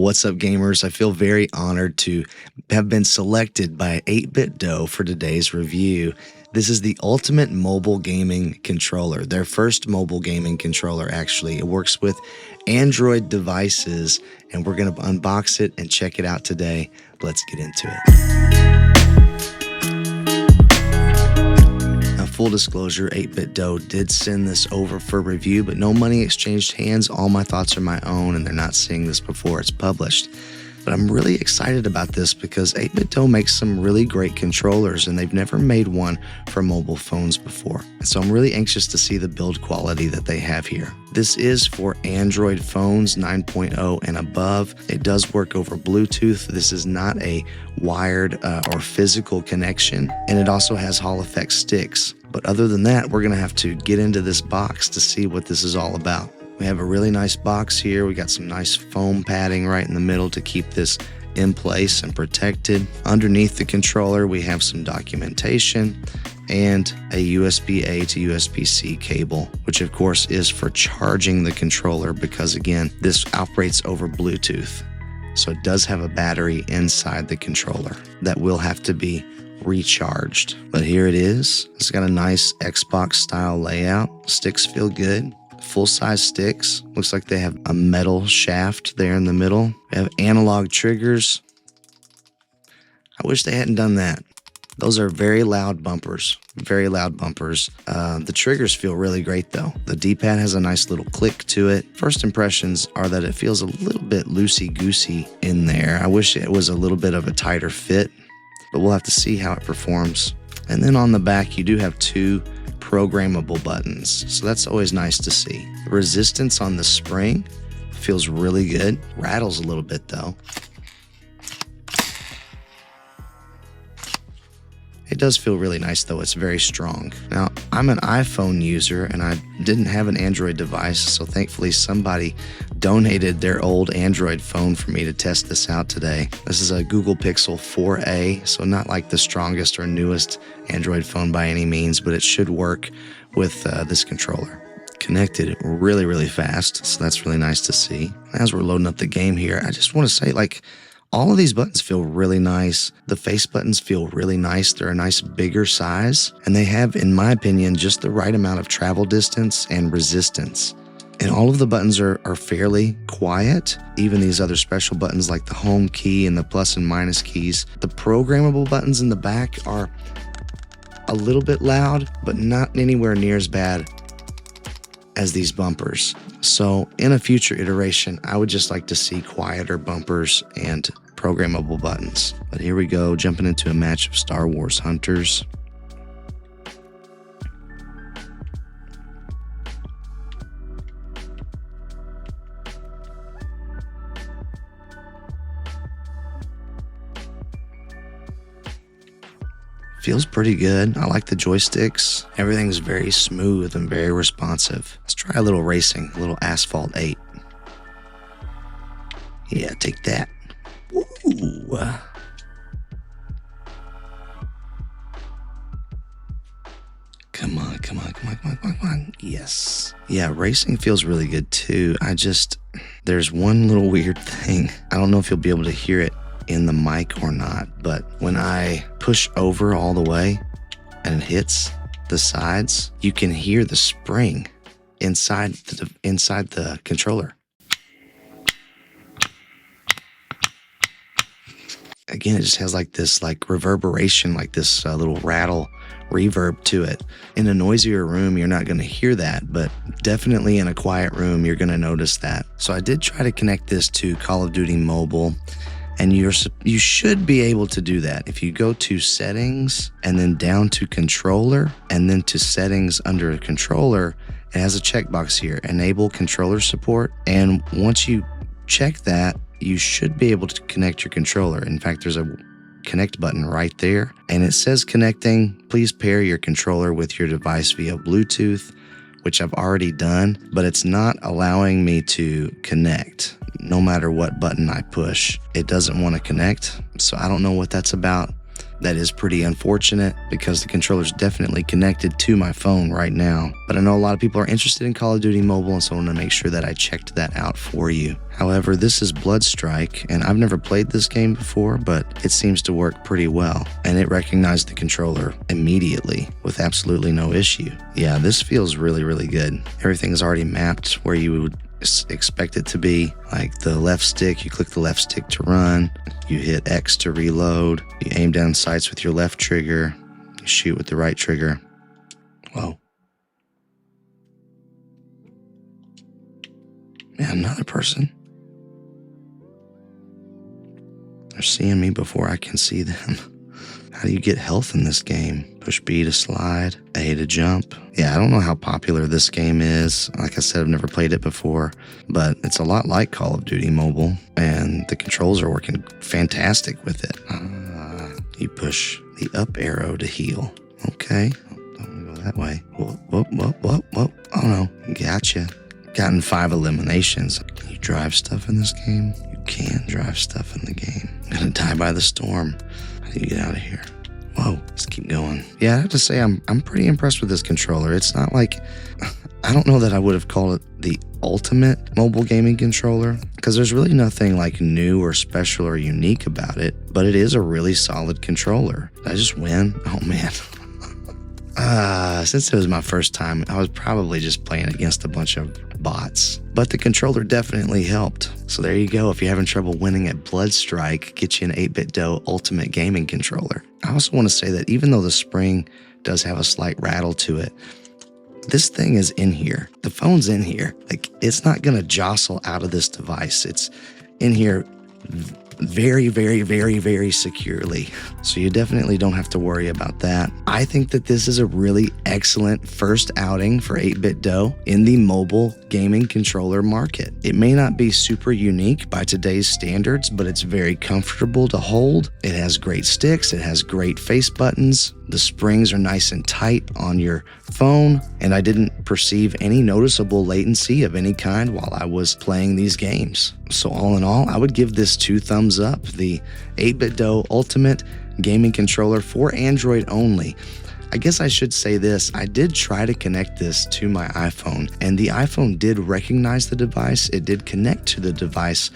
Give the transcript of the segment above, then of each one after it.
What's up, gamers? I feel very honored to have been selected by 8BitDo for today's review. This is the ultimate mobile gaming controller, their first mobile gaming controller, actually. It works with Android devices, and we're going to unbox it and check it out today. Let's get into it. Now, full disclosure, 8BitDo did send this over for review, but no money exchanged hands. All my thoughts are my own, and they're not seeing this before it's published. But I'm really excited about this because 8BitDo makes some really great controllers, and they've never made one for mobile phones before. And so I'm really anxious to see the build quality that they have here. This is for Android phones 9.0 and above. It does work over Bluetooth. This is not a wired or physical connection, and it also has Hall effect sticks. But other than that, we're going to have to get into this box to see what this is all about. We have a really nice box here. We got some nice foam padding right in the middle to keep this in place and protected. Underneath the controller, we have some documentation and a USB-A to USB-C cable, which of course is for charging the controller because, again, this operates over Bluetooth. So it does have a battery inside the controller that will have to be recharged. But here it is. It's got a nice Xbox style layout. Sticks feel good. Full-size sticks. Looks like they have a metal shaft there in the middle. We have analog triggers. I wish they hadn't done that. Those are very loud bumpers. Very loud bumpers. The triggers feel really great though. The D-pad has a nice little click to it. First impressions are that it feels a little bit loosey-goosey in there. I wish it was a little bit of a tighter fit, but we'll have to see how it performs. And then on the back, you do have two programmable buttons, so that's always nice to see. The resistance on the spring feels really good. Rattles a little bit though. It does feel really nice though. It's very strong. Now, I'm an iPhone user and I didn't have an Android device, so thankfully somebody donated their old Android phone for me to test this out today. This is a Google Pixel 4a, so not like the strongest or newest Android phone by any means, but it should work with this controller. Connected really, really fast, so that's really nice to see. As we're loading up the game here, I just want to say, like, all of these buttons feel really nice. The face buttons feel really nice. They're a nice bigger size, and they have, in my opinion, just the right amount of travel distance and resistance. And all of the buttons are fairly quiet. Even these other special buttons like the home key and the plus and minus keys. The programmable buttons in the back are a little bit loud, but not anywhere near as bad as these bumpers. So in a future iteration, I would just like to see quieter bumpers and programmable buttons. But here we go, jumping into a match of Star Wars Hunters. Feels pretty good. I like the joysticks. Everything's very smooth and very responsive. Let's try a little racing, a little Asphalt 8. Yeah, take that. Ooh. Come on, come on, come on, come on, come on, come on. Yes. Yeah, racing feels really good too. There's one little weird thing. I don't know if you'll be able to hear it in the mic or not, but when I push over all the way and it hits the sides, you can hear the spring inside the controller. Again, it just has like this reverberation, like this little rattle reverb to it. In a noisier room, you're not going to hear that, but definitely in a quiet room, you're going to notice that. So I did try to connect this to Call of Duty Mobile, and you should be able to do that. If you go to settings and then down to controller and then to settings under controller, it has a checkbox here, enable controller support. And once you check that, you should be able to connect your controller. In fact, there's a connect button right there, and it says connecting. Please pair your controller with your device via Bluetooth, which I've already done, but it's not allowing me to connect. No matter what button I push, it doesn't want to connect. So I don't know what that's about, That is pretty unfortunate because the controller's definitely connected to my phone right now. But I know a lot of people are interested in Call of Duty Mobile, and so I want to make sure that I checked that out for you. However, this is Bloodstrike, and I've never played this game before, but it seems to work pretty well. And it recognized the controller immediately with absolutely no issue. Yeah, this feels really, really good. Everything is already mapped where you would expect it to be. Like the left stick, you click the left stick to run, you hit X to reload, you aim down sights with your left trigger, you shoot with the right trigger. Whoa. Man, another person. They're seeing me before I can see them. How do you get health in this game? Push B to slide, A to jump. Yeah, I don't know how popular this game is. Like I said, I've never played it before, but it's a lot like Call of Duty Mobile, and the controls are working fantastic with it. You push the up arrow to heal. Okay, don't go that way. Whoop, whoop, whoop, whoop, whoop. Oh no, gotcha. Gotten 5 eliminations. Can you drive stuff in this game? You can drive stuff in the game. I'm gonna die by the storm. I need to get out of here. Whoa, let's keep going. Yeah, I have to say I'm pretty impressed with this controller. It's not like, I don't know that I would have called it the ultimate mobile gaming controller, because there's really nothing like new or special or unique about it, but it is a really solid controller. Did I just win? Oh man. Since it was my first time, I was probably just playing against a bunch of bots, but the controller definitely helped. So there you go. If you're having trouble winning at Bloodstrike, get you an 8BitDo Ultimate Gaming Controller. I also want to say that even though the spring does have a slight rattle to it, this thing is in here. The phone's in here. Like, it's not going to jostle out of this device. It's in here very, very, very, very securely. So you definitely don't have to worry about that. I think that this is a really excellent first outing for 8BitDo in the mobile gaming controller market. It may not be super unique by today's standards, but it's very comfortable to hold. It has great sticks. It has great face buttons. The springs are nice and tight on your phone, and I didn't perceive any noticeable latency of any kind while I was playing these games. So all in all, I would give this 2 thumbs up. The 8BitDo Ultimate Gaming Controller for Android only. I guess I should say this, I did try to connect this to my iPhone, and the iPhone did recognize the device. It did connect to the device,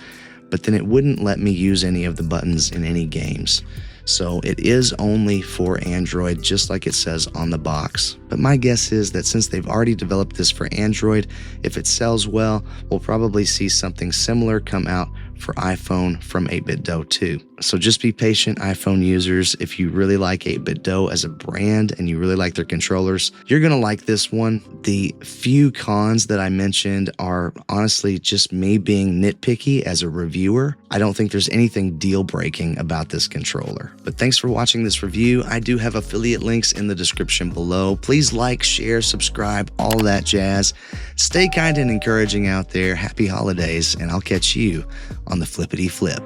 but then it wouldn't let me use any of the buttons in any games. So it is only for Android, just like it says on the box. But my guess is that since they've already developed this for Android, if it sells well, we'll probably see something similar come out for iPhone from 8BitDo too. So just be patient, iPhone users. If you really like 8BitDo as a brand and you really like their controllers, you're gonna like this one. The few cons that I mentioned are honestly just me being nitpicky as a reviewer. I don't think there's anything deal-breaking about this controller. But thanks for watching this review. I do have affiliate links in the description below. Please like, share, subscribe, all that jazz. Stay kind and encouraging out there. Happy holidays, and I'll catch you on the flippity flip.